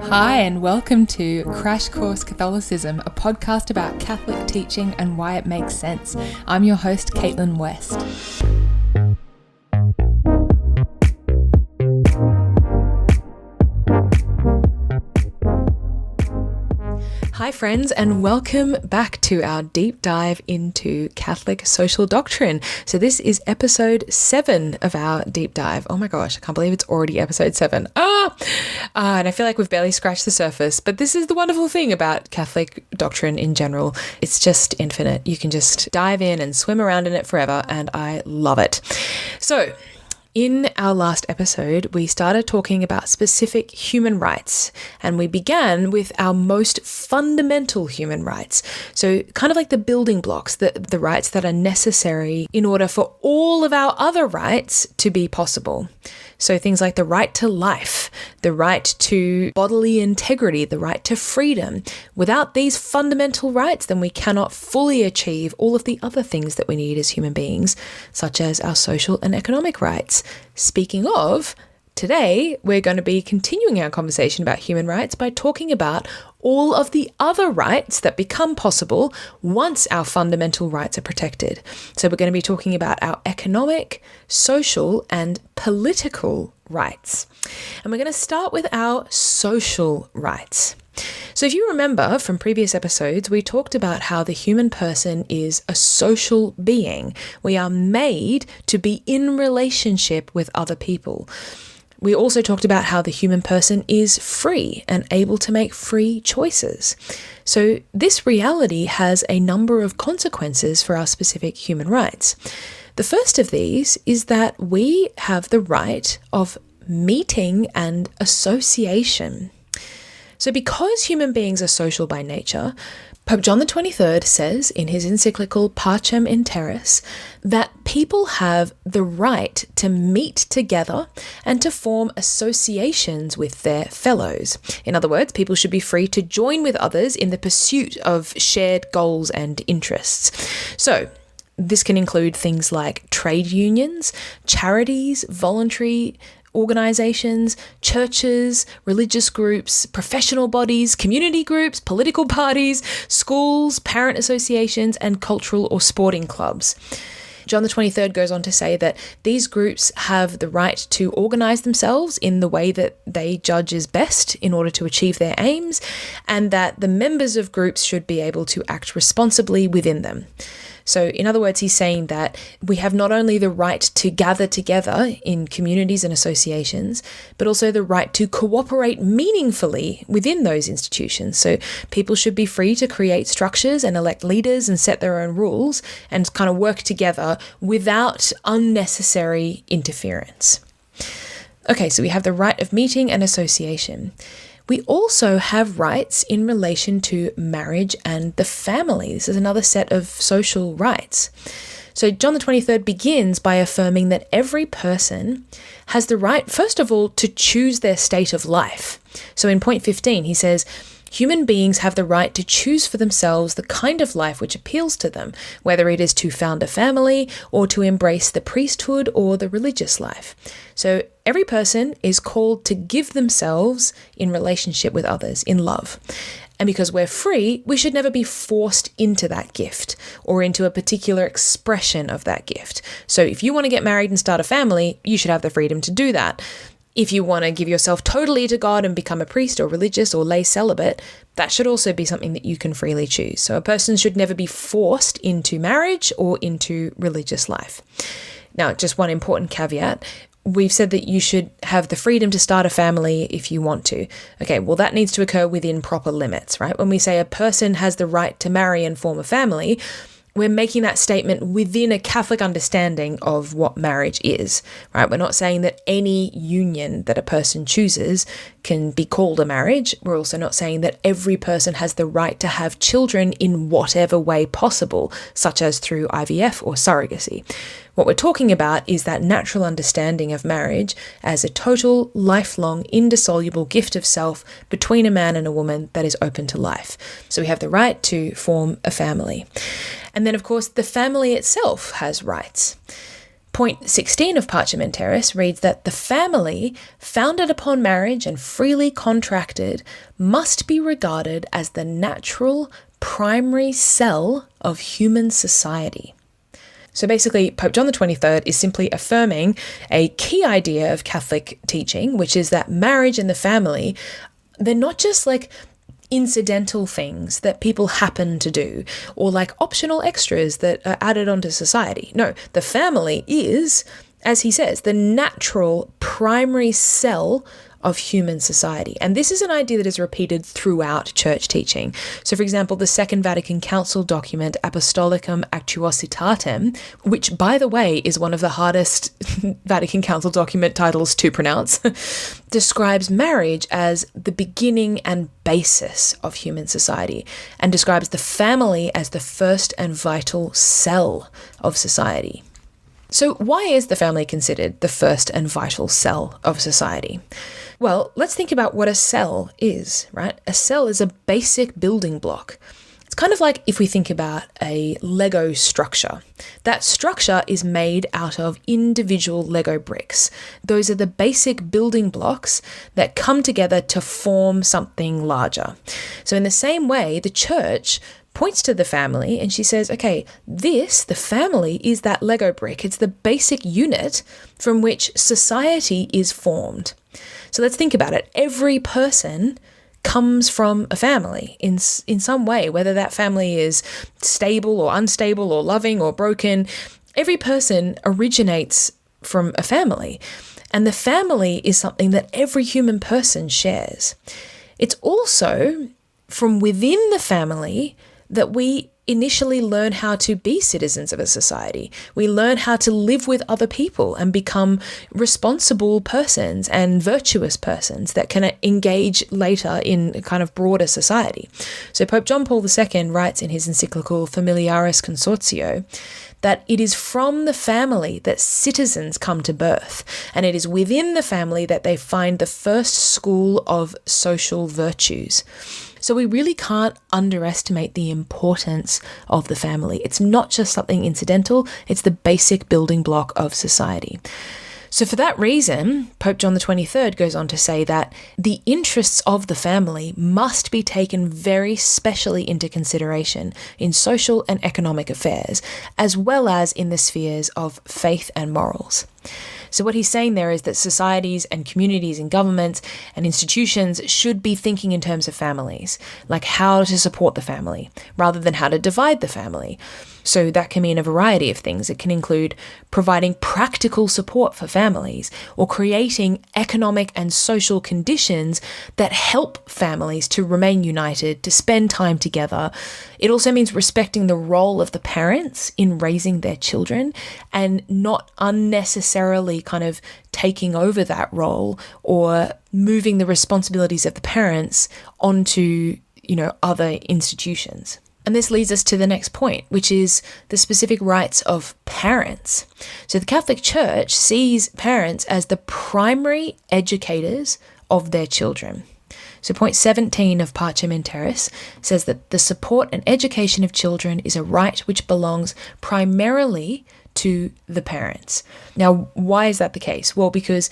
Hi, and welcome to Crash Course Catholicism, a podcast about Catholic teaching and why it makes sense. I'm your host, Caitlin West. Hi friends, and welcome back to our deep dive into Catholic social doctrine. So this is episode 7 of our deep dive. Oh my gosh, I can't believe it's already episode 7. And I feel like we've barely scratched the surface, but this is the wonderful thing about Catholic doctrine in general. It's just infinite. You can just dive in and swim around in it forever, and I love it. So, in our last episode, we started talking about specific human rights, and we began with our most fundamental human rights. So kind of like the building blocks, the rights that are necessary in order for all of our other rights to be possible. So things like the right to life, the right to bodily integrity, the right to freedom. Without these fundamental rights, then we cannot fully achieve all of the other things that we need as human beings, such as our social and economic rights. Speaking of, today we're going to be continuing our conversation about human rights by talking about all of the other rights that become possible once our fundamental rights are protected. So we're going to be talking about our economic, social, and political rights. And we're going to start with our social rights. So if you remember from previous episodes, we talked about how the human person is a social being. We are made to be in relationship with other people. We also talked about how the human person is free and able to make free choices. So this reality has a number of consequences for our specific human rights. The first of these is that we have the right of meeting and association. So because human beings are social by nature, Pope John the 23rd says in his encyclical Pacem in Terris that people have the right to meet together and to form associations with their fellows. In other words, people should be free to join with others in the pursuit of shared goals and interests. So, this can include things like trade unions, charities, voluntary organizations, churches, religious groups, professional bodies, community groups, political parties, schools, parent associations, and cultural or sporting clubs. John the 23rd goes on to say that these groups have the right to organize themselves in the way that they judge is best in order to achieve their aims, and that the members of groups should be able to act responsibly within them. So in other words, he's saying that we have not only the right to gather together in communities and associations, but also the right to cooperate meaningfully within those institutions. So people should be free to create structures and elect leaders and set their own rules and kind of work together without unnecessary interference. Okay, so we have the right of meeting and association. We also have rights in relation to marriage and the family. This is another set of social rights. So John the 23rd begins by affirming that every person has the right, first of all, to choose their state of life. So in point 15, he says, human beings have the right to choose for themselves the kind of life which appeals to them, whether it is to found a family or to embrace the priesthood or the religious life. So every person is called to give themselves in relationship with others, in love. And because we're free, we should never be forced into that gift or into a particular expression of that gift. So if you want to get married and start a family, you should have the freedom to do that. If you want to give yourself totally to God and become a priest or religious or lay celibate, that should also be something that you can freely choose. So a person should never be forced into marriage or into religious life. Now, just one important caveat. We've said that you should have the freedom to start a family if you want to. Okay, well, that needs to occur within proper limits, right? When we say a person has the right to marry and form a family, we're making that statement within a Catholic understanding of what marriage is, right? We're not saying that any union that a person chooses can be called a marriage. We're also not saying that every person has the right to have children in whatever way possible, such as through IVF or surrogacy. What we're talking about is that natural understanding of marriage as a total, lifelong, indissoluble gift of self between a man and a woman that is open to life. So we have the right to form a family. And then, of course, the family itself has rights. Point 16 of Parchamenteris reads that the family, founded upon marriage and freely contracted, must be regarded as the natural primary cell of human society. So basically, Pope John the 23rd is simply affirming a key idea of Catholic teaching, which is that marriage and the family, they're not just like incidental things that people happen to do or like optional extras that are added onto society. No, the family is, as he says, the natural primary cell of human society. And this is an idea that is repeated throughout church teaching. So for example, the Second Vatican Council document Apostolicam Actuositatem, which by the way is one of the hardest Vatican Council document titles to pronounce, describes marriage as the beginning and basis of human society and describes the family as the first and vital cell of society. So why is the family considered the first and vital cell of society? Well, let's think about what a cell is, right? A cell is a basic building block. It's kind of like if we think about a Lego structure. That structure is made out of individual Lego bricks. Those are the basic building blocks that come together to form something larger. So in the same way, the church points to the family and she says, okay, the family is that Lego brick. It's the basic unit from which society is formed. So let's think about it. Every person comes from a family in some way, whether that family is stable or unstable or loving or broken. Every person originates from a family, and the family is something that every human person shares. It's also from within the family that we initially learn how to be citizens of a society. We learn how to live with other people and become responsible persons and virtuous persons that can engage later in a kind of broader society. So Pope John Paul II writes in his encyclical Familiaris Consortio that it is from the family that citizens come to birth, and it is within the family that they find the first school of social virtues. So we really can't underestimate the importance of the family. It's not just something incidental, it's the basic building block of society. So for that reason, Pope John the 23rd goes on to say that the interests of the family must be taken very specially into consideration in social and economic affairs, as well as in the spheres of faith and morals. So what he's saying there is that societies and communities and governments and institutions should be thinking in terms of families, like how to support the family rather than how to divide the family. So that can mean a variety of things. It can include providing practical support for families or creating economic and social conditions that help families to remain united, to spend time together. It also means respecting the role of the parents in raising their children and not unnecessarily kind of taking over that role or moving the responsibilities of the parents onto, other institutions. And this leads us to the next point, which is the specific rights of parents. So the Catholic Church sees parents as the primary educators of their children. So point 17 of Parchamenteris says that the support and education of children is a right which belongs primarily to the parents. Now, why is that the case? Well, because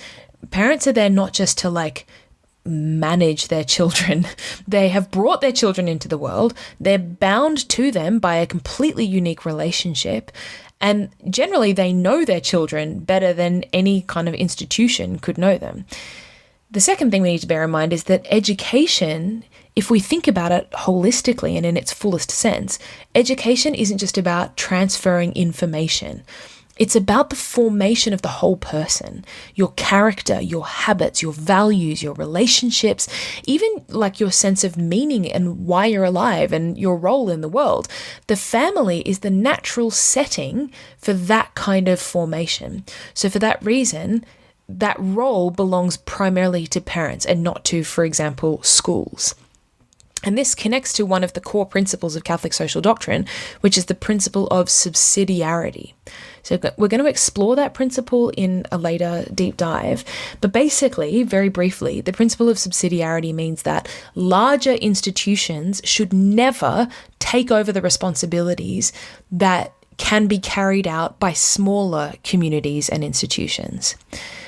parents are there not just to manage their children. They have brought their children into the world. They're bound to them by a completely unique relationship. And generally, they know their children better than any kind of institution could know them. The second thing we need to bear in mind is that education, if we think about it holistically and in its fullest sense, education isn't just about transferring information. It's about the formation of the whole person, your character, your habits, your values, your relationships, even your sense of meaning and why you're alive and your role in the world. The family is the natural setting for that kind of formation. So for that reason, that role belongs primarily to parents and not to, for example, schools. And this connects to one of the core principles of Catholic social doctrine, which is the principle of subsidiarity. So we're going to explore that principle in a later deep dive. But basically, very briefly, the principle of subsidiarity means that larger institutions should never take over the responsibilities that can be carried out by smaller communities and institutions.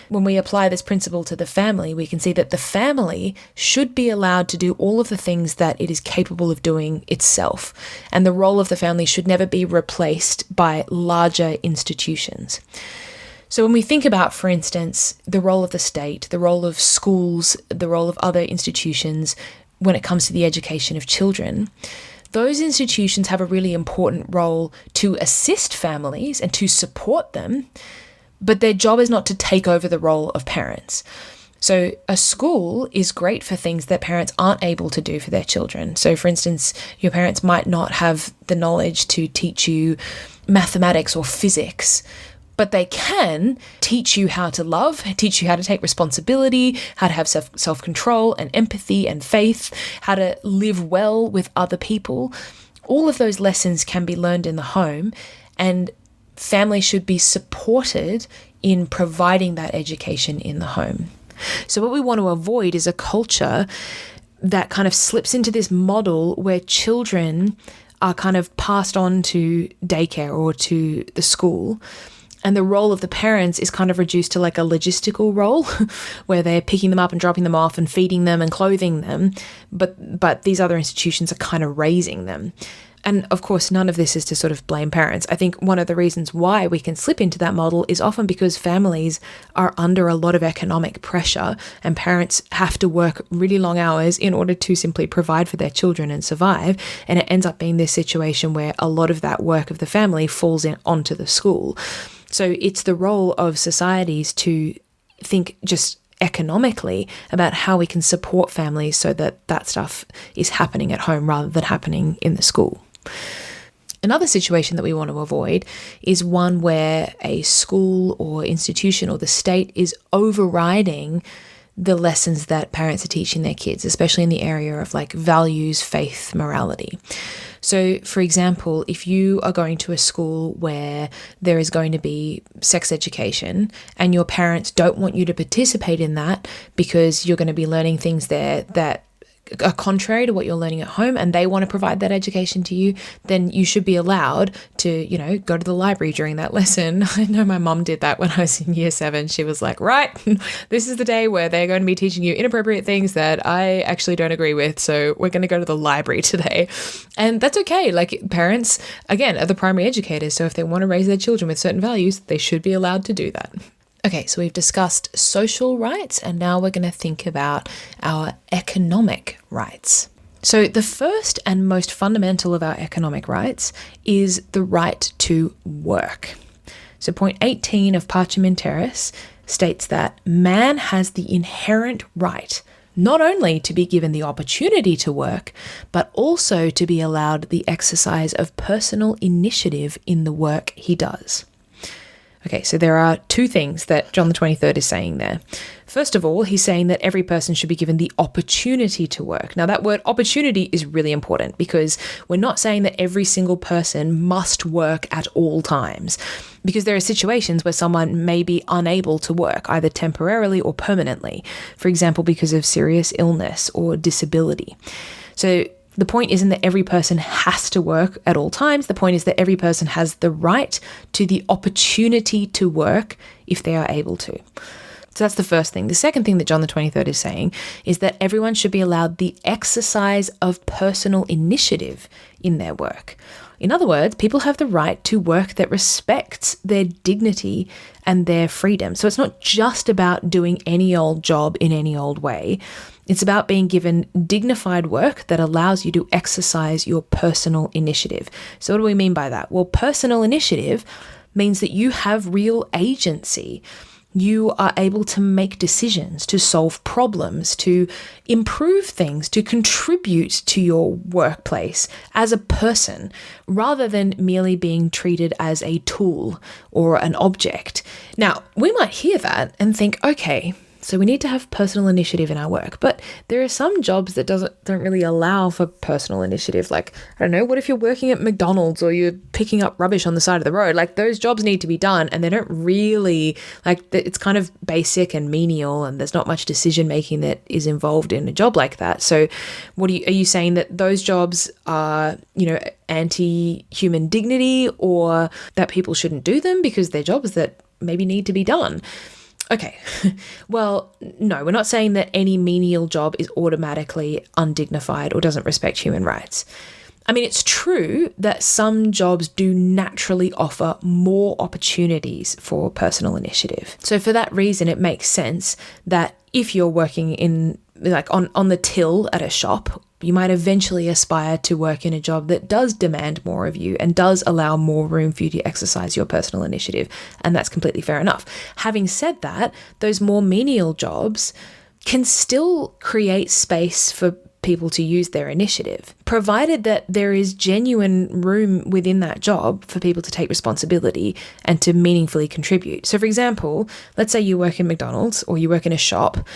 When we apply this principle to the family, we can see that the family should be allowed to do all of the things that it is capable of doing itself, and the role of the family should never be replaced by larger institutions. So when we think about, for instance, the role of the state, the role of schools, the role of other institutions when it comes to the education of children, those institutions have a really important role to assist families and to support them, but their job is not to take over the role of parents. So a school is great for things that parents aren't able to do for their children. So for instance, your parents might not have the knowledge to teach you mathematics or physics, but they can teach you how to love, teach you how to take responsibility, how to have self-control and empathy and faith, how to live well with other people. All of those lessons can be learned in the home, and families should be supported in providing that education in the home. So what we want to avoid is a culture that kind of slips into this model where children are kind of passed on to daycare or to the school, and the role of the parents is kind of reduced to like a logistical role where they're picking them up and dropping them off and feeding them and clothing them. But these other institutions are kind of raising them. And of course, none of this is to sort of blame parents. I think one of the reasons why we can slip into that model is often because families are under a lot of economic pressure, and parents have to work really long hours in order to simply provide for their children and survive. And it ends up being this situation where a lot of that work of the family falls onto the school. So it's the role of societies to think just economically about how we can support families so that that stuff is happening at home rather than happening in the school. Another situation that we want to avoid is one where a school or institution or the state is overriding the lessons that parents are teaching their kids, especially in the area of like values, faith, morality. So, for example, if you are going to a school where there is going to be sex education and your parents don't want you to participate in that because you're going to be learning things there that are contrary to what you're learning at home, and they want to provide that education to you, then you should be allowed to, go to the library during that lesson. I know my mum did that when I was in year 7. She was like, right, this is the day where they're going to be teaching you inappropriate things that I actually don't agree with. So we're going to go to the library today. And that's okay. Like, parents, again, are the primary educators. So if they want to raise their children with certain values, they should be allowed to do that. Okay, so we've discussed social rights, and now we're going to think about our economic rights. So the first and most fundamental of our economic rights is the right to work. So point 18 of Pacem in Terris states that man has the inherent right not only to be given the opportunity to work, but also to be allowed the exercise of personal initiative in the work he does. Okay, so there are two things that John the 23rd is saying there. First of all, he's saying that every person should be given the opportunity to work. Now, that word opportunity is really important because we're not saying that every single person must work at all times, because there are situations where someone may be unable to work, either temporarily or permanently, for example, because of serious illness or disability. So the point isn't that every person has to work at all times. The point is that every person has the right to the opportunity to work if they are able to. So that's the first thing. The second thing that John the 23rd is saying is that everyone should be allowed the exercise of personal initiative in their work. In other words, people have the right to work that respects their dignity and their freedom. So it's not just about doing any old job in any old way. It's about being given dignified work that allows you to exercise your personal initiative. So what do we mean by that? Well, personal initiative means that you have real agency. You are able to make decisions, to solve problems, to improve things, to contribute to your workplace as a person, rather than merely being treated as a tool or an object. Now, we might hear that and think, okay, So we need to have personal initiative in our work, but there are some jobs that don't really allow for personal initiative. Like, I don't know, what if you're working at McDonald's or you're picking up rubbish on the side of the road? Like, those jobs need to be done, and they don't really, like, it's kind of basic and menial, and there's not much decision making that is involved in a job like that. So are you saying that those jobs are, anti-human dignity, or that people shouldn't do them because they're jobs that maybe need to be done? Okay, well, no, we're not saying that any menial job is automatically undignified or doesn't respect human rights. I mean, it's true that some jobs do naturally offer more opportunities for personal initiative. So for that reason, it makes sense that if you're working in, like, on the till at a shop, you might eventually aspire to work in a job that does demand more of you and does allow more room for you to exercise your personal initiative. And that's completely fair enough. Having said that, those more menial jobs can still create space for people to use their initiative, provided that there is genuine room within that job for people to take responsibility and to meaningfully contribute. So for example, let's say you work in McDonald's or you work in a shop.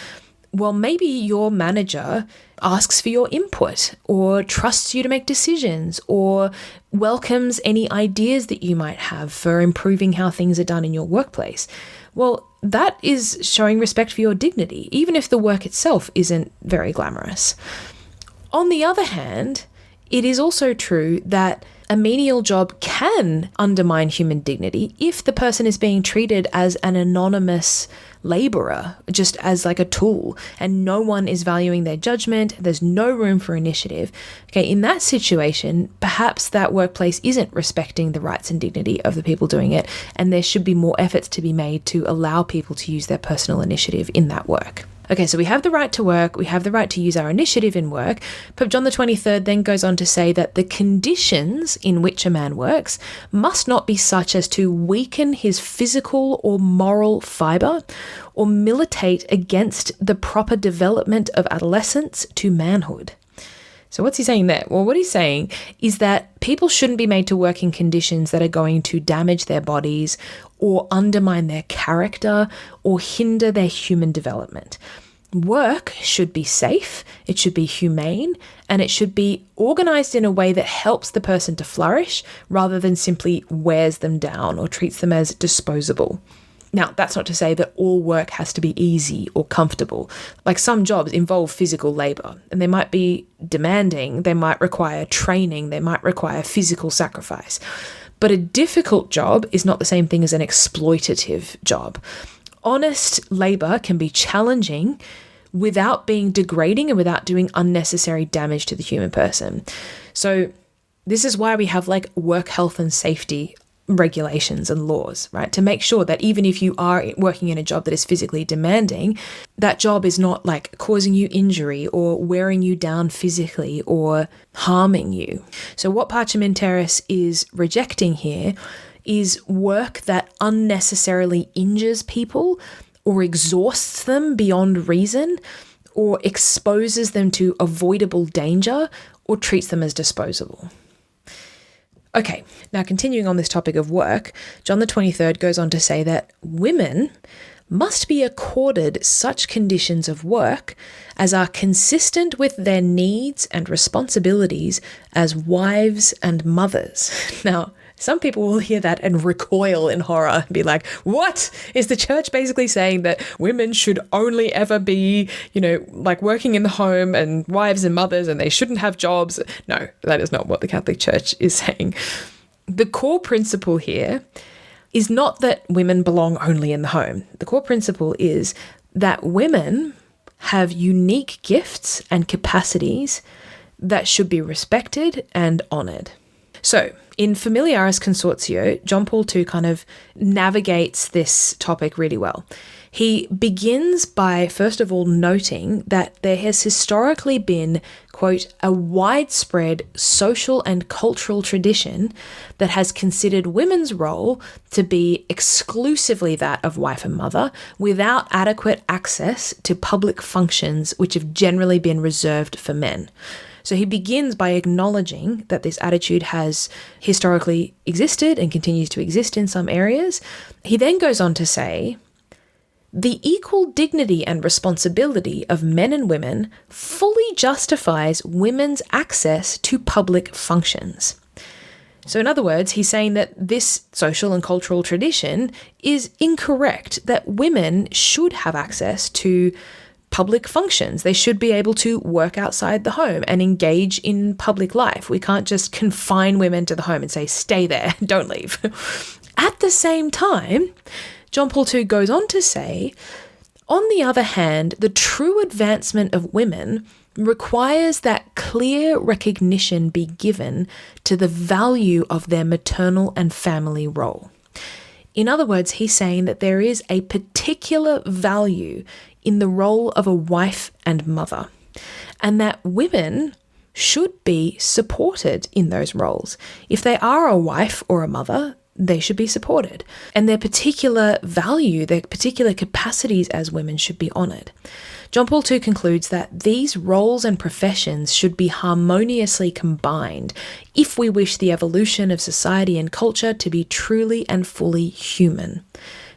Well, maybe your manager asks for your input or trusts you to make decisions or welcomes any ideas that you might have for improving how things are done in your workplace. Well, that is showing respect for your dignity, even if the work itself isn't very glamorous. On the other hand, it is also true that a menial job can undermine human dignity if the person is being treated as an anonymous laborer, just as like a tool, and no one is valuing their judgment. There's no room for initiative. Okay, in that situation, perhaps that workplace isn't respecting the rights and dignity of the people doing it, and there should be more efforts to be made to allow people to use their personal initiative in that work. Okay, so we have the right to work, we have the right to use our initiative in work. Pope John the 23rd then goes on to say that the conditions in which a man works must not be such as to weaken his physical or moral fibre or militate against the proper development of adolescence to manhood. So what's he saying there? Well, what he's saying is that people shouldn't be made to work in conditions that are going to damage their bodies or undermine their character or hinder their human development. Work should be safe, it should be humane, and it should be organized in a way that helps the person to flourish rather than simply wears them down or treats them as disposable. Now, that's not to say that all work has to be easy or comfortable. Like, some jobs involve physical labor, and they might be demanding, they might require training, they might require physical sacrifice. But a difficult job is not the same thing as an exploitative job. Honest labor can be challenging without being degrading and without doing unnecessary damage to the human person. So this is why we have like work health and safety regulations and laws, right? To make sure that even if you are working in a job that is physically demanding, that job is not like causing you injury or wearing you down physically or harming you. So what Parchamenteris is rejecting here is work that unnecessarily injures people or exhausts them beyond reason or exposes them to avoidable danger or treats them as disposable. Okay, now continuing on this topic of work, John the 23rd goes on to say that women must be accorded such conditions of work as are consistent with their needs and responsibilities as wives and mothers. Now, some people will hear that and recoil in horror and be like, what? Is the church basically saying that women should only ever be, like working in the home and wives and mothers and they shouldn't have jobs? No, that is not what the Catholic Church is saying. The core principle here is not that women belong only in the home. The core principle is that women have unique gifts and capacities that should be respected and honoured. So, in Familiaris Consortio, John Paul II kind of navigates this topic really well. He begins by, first of all, noting that there has historically been, quote, a widespread social and cultural tradition that has considered women's role to be exclusively that of wife and mother, without adequate access to public functions which have generally been reserved for men. So he begins by acknowledging that this attitude has historically existed and continues to exist in some areas. He then goes on to say The equal dignity and responsibility of men and women fully justifies women's access to public functions. So in other words, he's saying that this social and cultural tradition is incorrect, that women should have access to public functions. They should be able to work outside the home and engage in public life. We can't just confine women to the home and say, stay there, don't leave. At the same time, John Paul II goes on to say, on the other hand, the true advancement of women requires that clear recognition be given to the value of their maternal and family role. In other words, he's saying that there is a particular value in the role of a wife and mother, and that women should be supported in those roles. If they are a wife or a mother, they should be supported, and their particular value, their particular capacities as women should be honoured. John Paul II concludes that these roles and professions should be harmoniously combined if we wish the evolution of society and culture to be truly and fully human.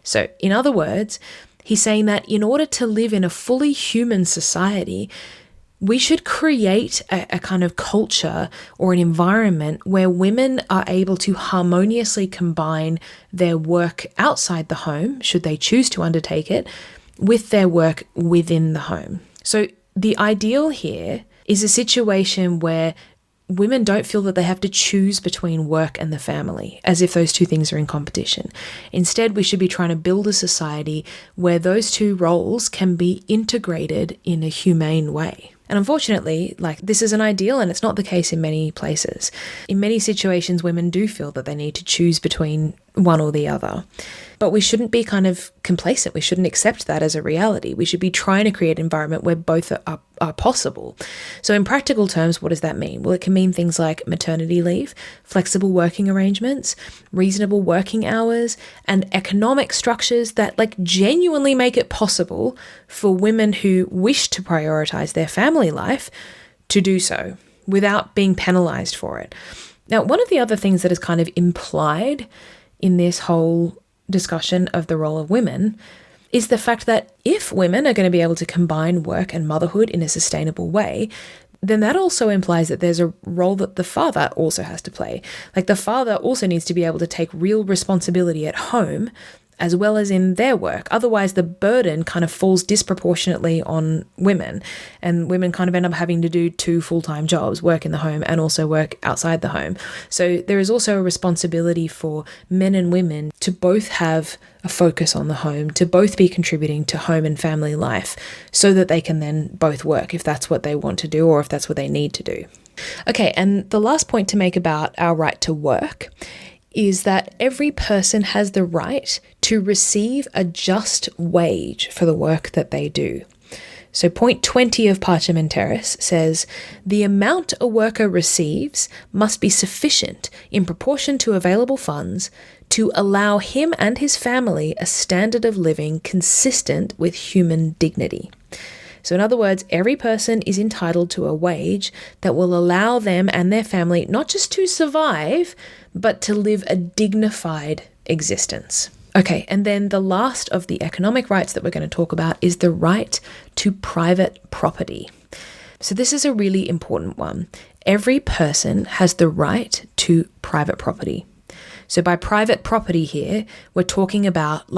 So, in other words, he's saying that in order to live in a fully human society, we should create a kind of culture or an environment where women are able to harmoniously combine their work outside the home, should they choose to undertake it, with their work within the home. So the ideal here is a situation where women don't feel that they have to choose between work and the family, as if those two things are in competition. Instead, we should be trying to build a society where those two roles can be integrated in a humane way. And unfortunately, this is an ideal, and it's not the case in many places. In many situations, women do feel that they need to choose between one or the other. But we shouldn't be kind of complacent. We shouldn't accept that as a reality. We should be trying to create an environment where both are possible. So in practical terms, what does that mean? Well, it can mean things like maternity leave, flexible working arrangements, reasonable working hours, and economic structures that genuinely make it possible for women who wish to prioritize their family life to do so without being penalized for it. Now, one of the other things that is kind of implied in this whole discussion of the role of women is the fact that if women are going to be able to combine work and motherhood in a sustainable way, then that also implies that there's a role that the father also has to play. The father also needs to be able to take real responsibility at home as well as in their work. Otherwise, the burden kind of falls disproportionately on women, and women kind of end up having to do 2 full-time jobs, work in the home and also work outside the home. So there is also a responsibility for men and women to both have a focus on the home, to both be contributing to home and family life so that they can then both work if that's what they want to do or if that's what they need to do. Okay, and the last point to make about our right to work is that every person has the right to receive a just wage for the work that they do. So point 20 of Parchamenteris says, the amount a worker receives must be sufficient in proportion to available funds to allow him and his family a standard of living consistent with human dignity. So in other words, every person is entitled to a wage that will allow them and their family not just to survive, but to live a dignified existence. Okay, and then the last of the economic rights that we're going to talk about is the right to private property. So this is a really important one. Every person has the right to private property. So by private property here, we're talking about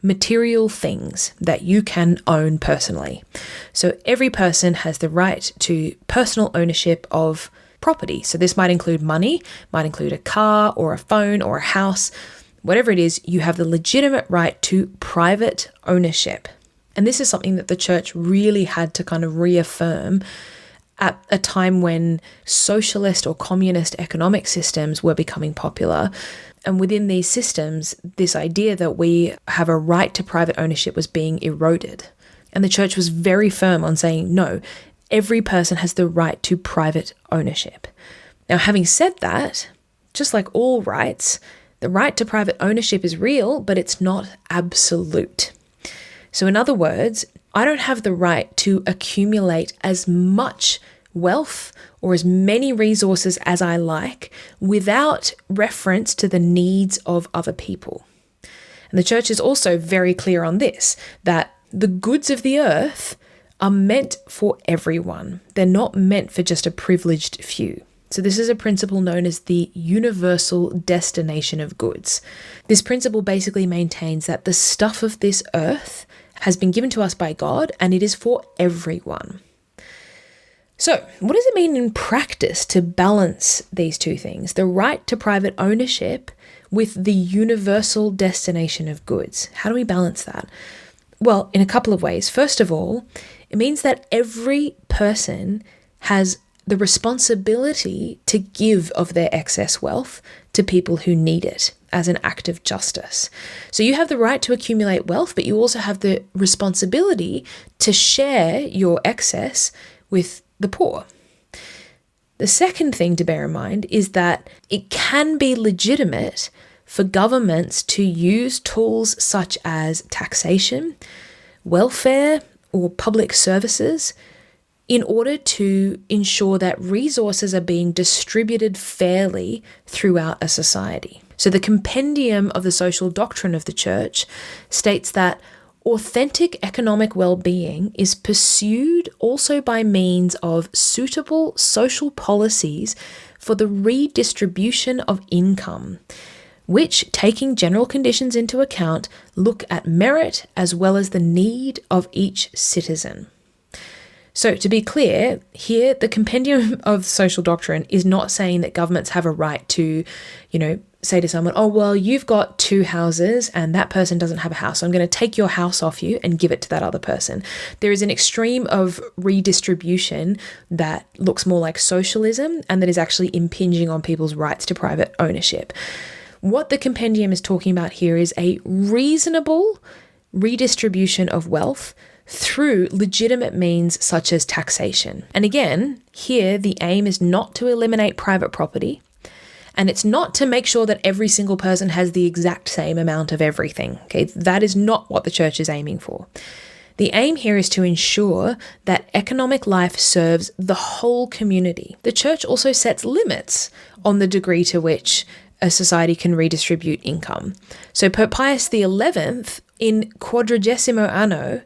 material things that you can own personally. So every person has the right to personal ownership of property. So this might include money, might include a car or a phone or a house. Whatever it is, you have the legitimate right to private ownership. And this is something that the church really had to kind of reaffirm at a time when socialist or communist economic systems were becoming popular. And within these systems, this idea that we have a right to private ownership was being eroded. And the church was very firm on saying, no, every person has the right to private ownership. Now, having said that, just like all rights, the right to private ownership is real, but it's not absolute. So in other words, I don't have the right to accumulate as much wealth or as many resources as I like without reference to the needs of other people. And the church is also very clear on this, that the goods of the earth are meant for everyone. They're not meant for just a privileged few. So this is a principle known as the universal destination of goods. This principle basically maintains that the stuff of this earth has been given to us by God, and it is for everyone. So, what does it mean in practice to balance these two things, the right to private ownership with the universal destination of goods? How do we balance that? Well, in a couple of ways. First of all, it means that every person has the responsibility to give of their excess wealth to people who need it as an act of justice. So you have the right to accumulate wealth, but you also have the responsibility to share your excess with the poor. The second thing to bear in mind is that it can be legitimate for governments to use tools such as taxation, welfare, or public services in order to ensure that resources are being distributed fairly throughout a society. So the compendium of the social doctrine of the church states that authentic economic well-being is pursued also by means of suitable social policies for the redistribution of income, which, taking general conditions into account, look at merit as well as the need of each citizen. So to be clear, here the compendium of social doctrine is not saying that governments have a right to, say to someone, oh, well, you've got 2 houses and that person doesn't have a house, so I'm going to take your house off you and give it to that other person. There is an extreme of redistribution that looks more like socialism and that is actually impinging on people's rights to private ownership. What the compendium is talking about here is a reasonable redistribution of wealth through legitimate means such as taxation. And again, here the aim is not to eliminate private property, and it's not to make sure that every single person has the exact same amount of everything. Okay, that is not what the church is aiming for. The aim here is to ensure that economic life serves the whole community. The church also sets limits on the degree to which a society can redistribute income. So Pope Pius XI, in Quadragesimo Anno,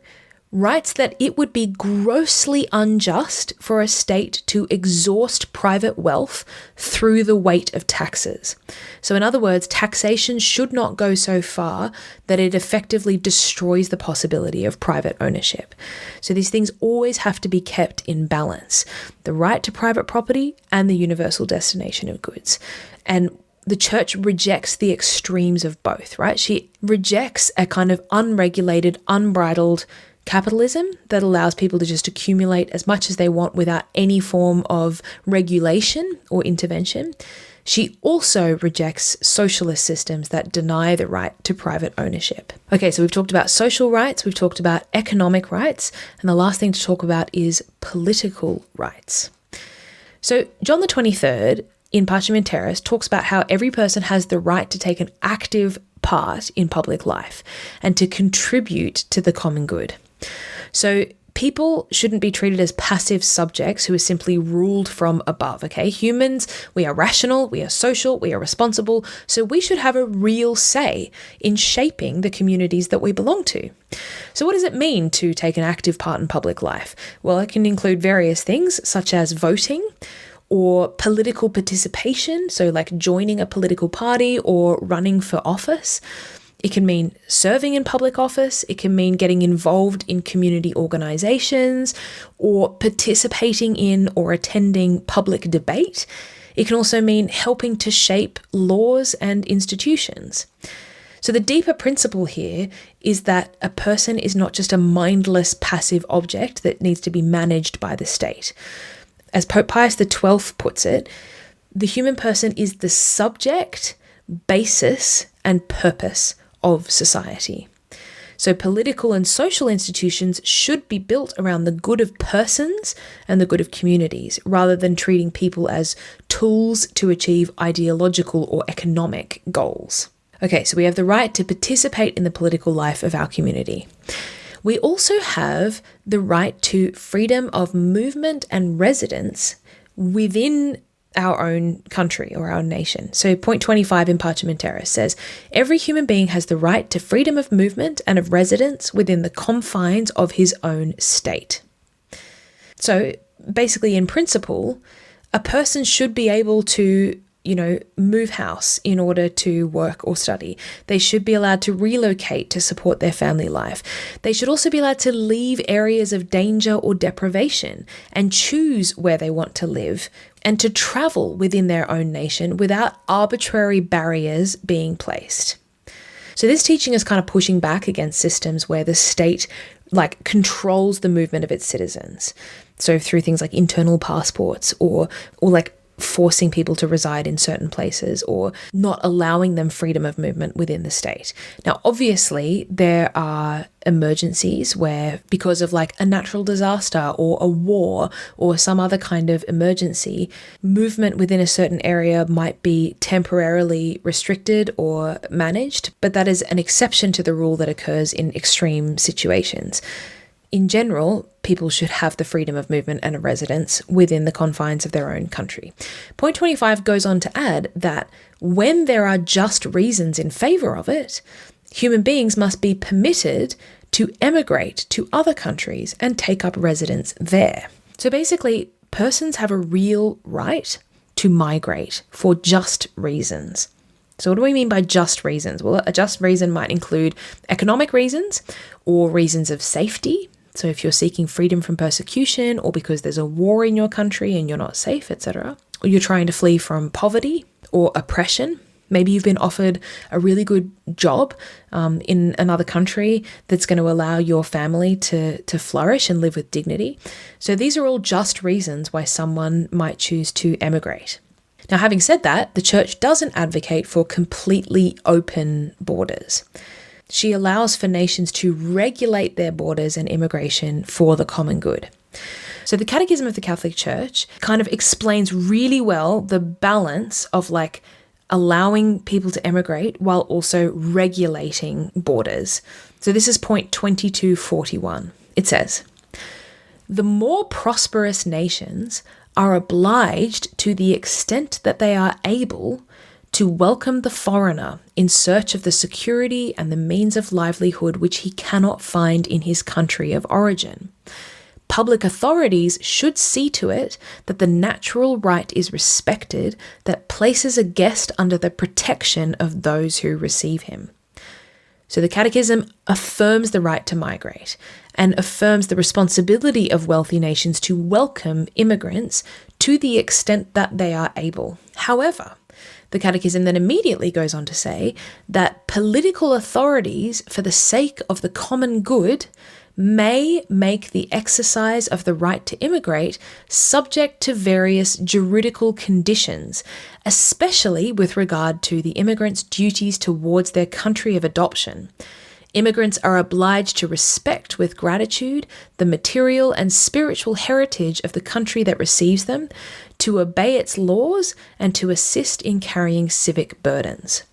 writes that it would be grossly unjust for a state to exhaust private wealth through the weight of taxes. So in other words, taxation should not go so far that it effectively destroys the possibility of private ownership. So these things always have to be kept in balance: the right to private property and the universal destination of goods. And the church rejects the extremes of both, right? She rejects a kind of unregulated, unbridled capitalism that allows people to just accumulate as much as they want without any form of regulation or intervention. She also rejects socialist systems that deny the right to private ownership. Okay, so we've talked about social rights, we've talked about economic rights, and the last thing to talk about is political rights. So John the 23rd in Pacem in Terris talks about how every person has the right to take an active part in public life and to contribute to the common good. So people shouldn't be treated as passive subjects who are simply ruled from above, okay? Humans, we are rational, we are social, we are responsible, so we should have a real say in shaping the communities that we belong to. So what does it mean to take an active part in public life? Well, it can include various things such as voting or political participation, so like joining a political party or running for office. It can mean serving in public office. It can mean getting involved in community organizations or participating in or attending public debate. It can also mean helping to shape laws and institutions. So the deeper principle here is that a person is not just a mindless passive object that needs to be managed by the state. As Pope Pius XII puts it, the human person is the subject, basis, and purpose of society. So political and social institutions should be built around the good of persons and the good of communities, rather than treating people as tools to achieve ideological or economic goals. Okay, so we have the right to participate in the political life of our community. We also have the right to freedom of movement and residence within our own country or our nation. So point 25 in Parchmentera says, every human being has the right to freedom of movement and of residence within the confines of his own state. So basically, in principle, a person should be able to move house in order to work or study. They should be allowed to relocate to support their family life. They should also be allowed to leave areas of danger or deprivation and choose where they want to live and to travel within their own nation without arbitrary barriers being placed. So this teaching is kind of pushing back against systems where the state controls the movement of its citizens. So through things like internal passports or forcing people to reside in certain places or not allowing them freedom of movement within the state. Now, obviously, there are emergencies where, because of a natural disaster or a war or some other kind of emergency, movement within a certain area might be temporarily restricted or managed, but that is an exception to the rule that occurs in extreme situations. In general, people should have the freedom of movement and a residence within the confines of their own country. Point 25 goes on to add that when there are just reasons in favour of it, human beings must be permitted to emigrate to other countries and take up residence there. So basically, persons have a real right to migrate for just reasons. So what do we mean by just reasons? Well, a just reason might include economic reasons or reasons of safety. So if you're seeking freedom from persecution or because there's a war in your country and you're not safe, etc., or you're trying to flee from poverty or oppression, maybe you've been offered a really good job in another country that's going to allow your family to flourish and live with dignity. So these are all just reasons why someone might choose to emigrate. Now, having said that, the church doesn't advocate for completely open borders. She allows for nations to regulate their borders and immigration for the common good. So the Catechism of the Catholic Church kind of explains really well the balance of allowing people to emigrate while also regulating borders. So this is point 2241. It says, the more prosperous nations are obliged to the extent that they are able to welcome the foreigner in search of the security and the means of livelihood which he cannot find in his country of origin. Public authorities should see to it that the natural right is respected that places a guest under the protection of those who receive him. So the Catechism affirms the right to migrate and affirms the responsibility of wealthy nations to welcome immigrants to the extent that they are able. However, the Catechism then immediately goes on to say that political authorities, for the sake of the common good, may make the exercise of the right to immigrate subject to various juridical conditions, especially with regard to the immigrant's duties towards their country of adoption. Immigrants are obliged to respect with gratitude the material and spiritual heritage of the country that receives them, to obey its laws, and to assist in carrying civic burdens.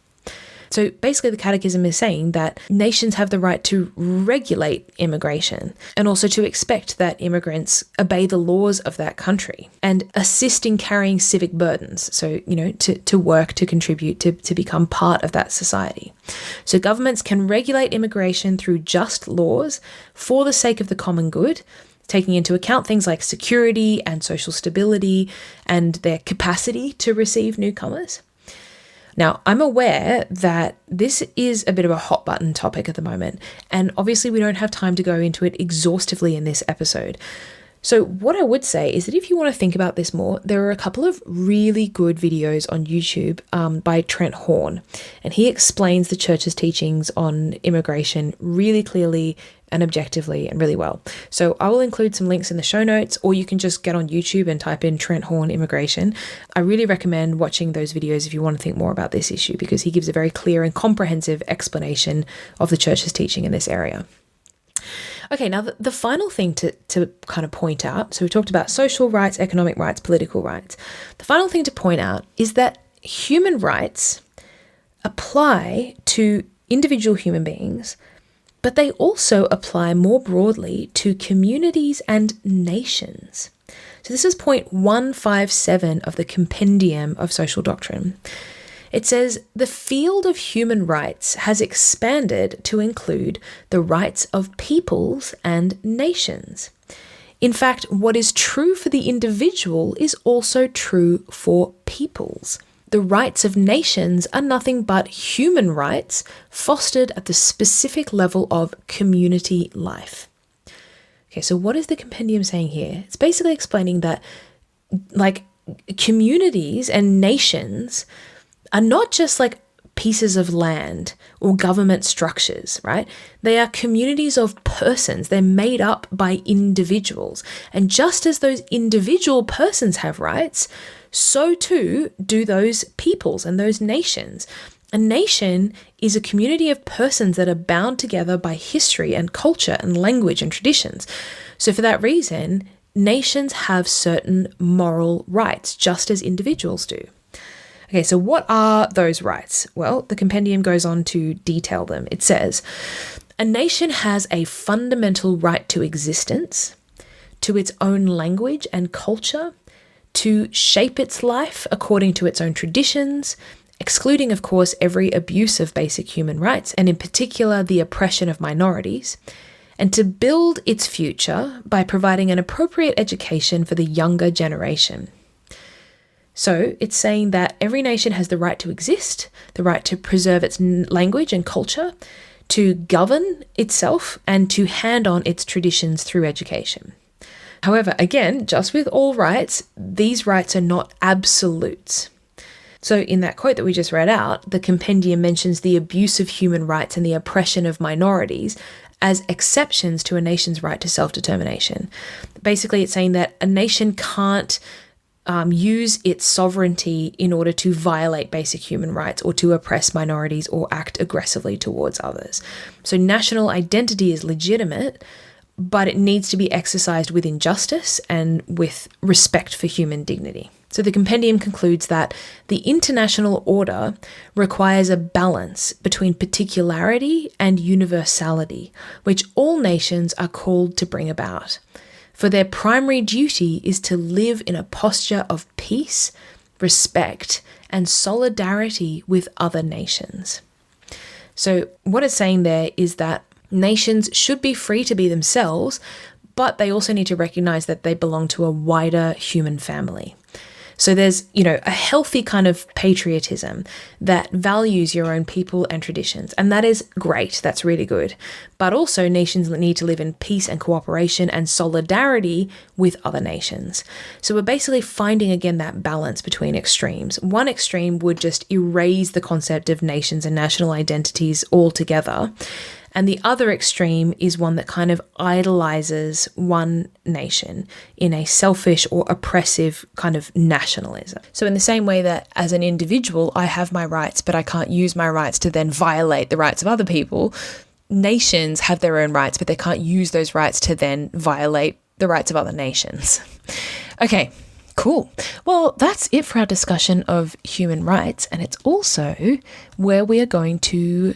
So basically the Catechism is saying that nations have the right to regulate immigration and also to expect that immigrants obey the laws of that country and assist in carrying civic burdens. So, to work, to contribute, to become part of that society. So governments can regulate immigration through just laws for the sake of the common good, taking into account things like security and social stability and their capacity to receive newcomers. Now, I'm aware that this is a bit of a hot button topic at the moment, and obviously we don't have time to go into it exhaustively in this episode. So what I would say is that if you want to think about this more, there are a couple of really good videos on YouTube by Trent Horn, and he explains the church's teachings on immigration really clearly and objectively and really well. So I will include some links in the show notes, or you can just get on YouTube and type in Trent Horn immigration. I really recommend watching those videos if you want to think more about this issue, because he gives a very clear and comprehensive explanation of the church's teaching in this area. Okay, now the final thing to kind of point out, so we talked about social rights, economic rights, political rights. The final thing to point out is that human rights apply to individual human beings, but they also apply more broadly to communities and nations. So this is point 157 of the Compendium of Social Doctrine. It says, the field of human rights has expanded to include the rights of peoples and nations. In fact, what is true for the individual is also true for peoples. The rights of nations are nothing but human rights fostered at the specific level of community life. Okay, so what is the compendium saying here? It's basically explaining that, like, communities and nations are not just like pieces of land or government structures, right? They are communities of persons. They're made up by individuals. And just as those individual persons have rights, so too do those peoples and those nations. A nation is a community of persons that are bound together by history and culture and language and traditions. So for that reason, nations have certain moral rights, just as individuals do. Okay, so what are those rights? Well, the compendium goes on to detail them. It says, a nation has a fundamental right to existence, to its own language and culture, to shape its life according to its own traditions, excluding, of course, every abuse of basic human rights, and in particular, the oppression of minorities, and to build its future by providing an appropriate education for the younger generation. So it's saying that every nation has the right to exist, the right to preserve its language and culture, to govern itself, and to hand on its traditions through education. However, again, just with all rights, these rights are not absolutes. So in that quote that we just read out, the compendium mentions the abuse of human rights and the oppression of minorities as exceptions to a nation's right to self-determination. Basically, it's saying that a nation can't use its sovereignty in order to violate basic human rights or to oppress minorities or act aggressively towards others. So national identity is legitimate, but it needs to be exercised with justice and with respect for human dignity. So the compendium concludes that the international order requires a balance between particularity and universality, which all nations are called to bring about. For their primary duty is to live in a posture of peace, respect, and solidarity with other nations. So what it's saying there is that nations should be free to be themselves, but they also need to recognize that they belong to a wider human family. So there's, a healthy kind of patriotism that values your own people and traditions. And that is great. That's really good. But also nations need to live in peace and cooperation and solidarity with other nations. So we're basically finding again that balance between extremes. One extreme would just erase the concept of nations and national identities altogether. And the other extreme is one that kind of idolizes one nation in a selfish or oppressive kind of nationalism. So in the same way that as an individual, I have my rights, but I can't use my rights to then violate the rights of other people, nations have their own rights, but they can't use those rights to then violate the rights of other nations. Okay, cool. Well, that's it for our discussion of human rights. And it's also where we are going to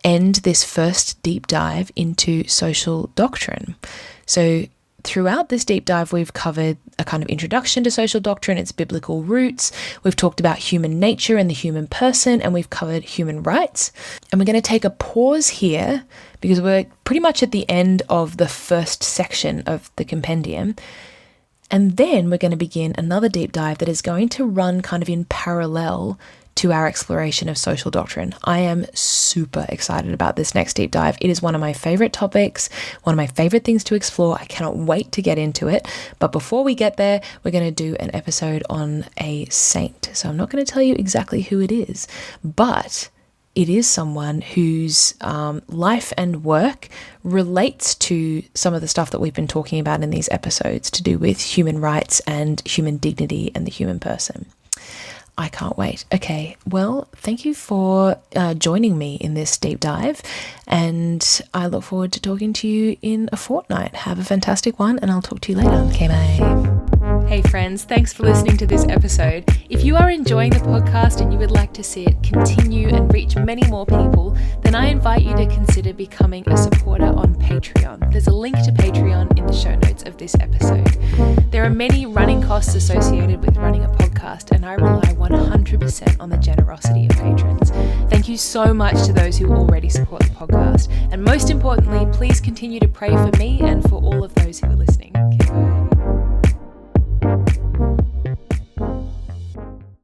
end this first deep dive into social doctrine. So throughout this deep dive, we've covered a kind of introduction to social doctrine, its biblical roots. We've talked about human nature and the human person, and we've covered human rights. And we're going to take a pause here because we're pretty much at the end of the first section of the compendium. And then we're going to begin another deep dive that is going to run kind of in parallel to our exploration of social doctrine. I am super excited about this next deep dive. It is one of my favorite topics, one of my favorite things to explore. I cannot wait to get into it. But before we get there, we're going to do an episode on a saint. So I'm not going to tell you exactly who it is, but it is someone whose life and work relates to some of the stuff that we've been talking about in these episodes to do with human rights and human dignity and the human person. I can't wait. Okay, well, thank you for joining me in this deep dive, and I look forward to talking to you in a fortnight. Have a fantastic one, and I'll talk to you later. Okay, bye. Hey friends. friends, thanks for listening to this episode. If you are enjoying the podcast and you would like to see it continue and reach many more people, then I invite you to consider becoming a supporter on Patreon. There's a link to Patreon in the show notes of this episode. There are many running costs associated with running a podcast, and I rely 100% on the generosity of patrons. Thank you so much to those who already support the podcast. And most importantly, please continue to pray for me and for all of those who are listening.